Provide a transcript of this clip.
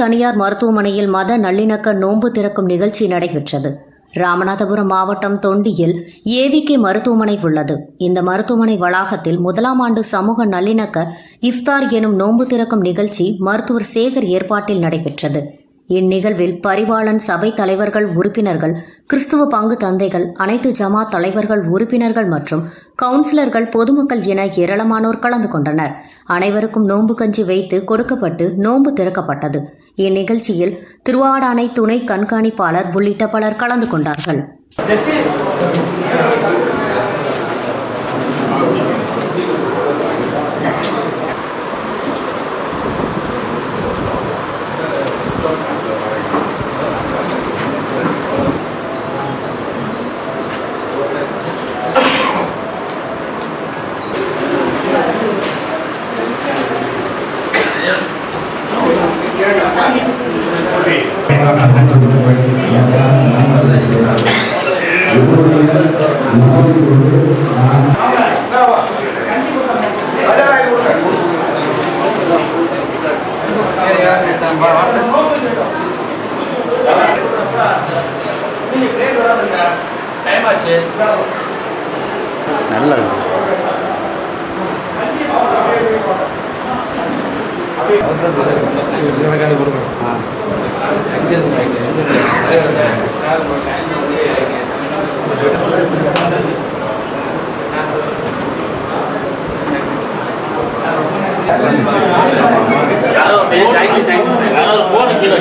தனியார் மருத்துவமனையில் மத நல்லிணக்க நோன்பு திறக்கும் நிகழ்ச்சி நடைபெற்றது. ராமநாதபுரம் மாவட்டம் தொண்டியில் ஏவிகே மருத்துவமனை உள்ளது. இந்த மருத்துவமனை வளாகத்தில் 1ஆம் ஆண்டு சமூக நல்லிணக்க இஃப்தார் எனும் நோன்பு திறக்கும் நிகழ்ச்சி மருத்துவர் சேகர் ஏற்பாட்டில் நடைபெற்றது. இந்நிகழ்வில் பரிவாளன் சபை தலைவர்கள், உறுப்பினர்கள், கிறிஸ்துவ பங்கு தந்தைகள், அனைத்து ஜமாத் தலைவர்கள், உறுப்பினர்கள் மற்றும் கவுன்சிலர்கள், பொதுமக்கள் என ஏராளமானோர் கலந்து கொண்டனர். அனைவருக்கும் நோன்பு கஞ்சி வைத்து கொடுக்கப்பட்டு நோன்பு திறக்கப்பட்டது. இந்நிகழ்ச்சியில் திருவாடானை துணை கண்காணிப்பாளர் உள்ளிட்ட பலர் கலந்து கொண்டார்கள். நல்லது. யாரோ போன் கீழே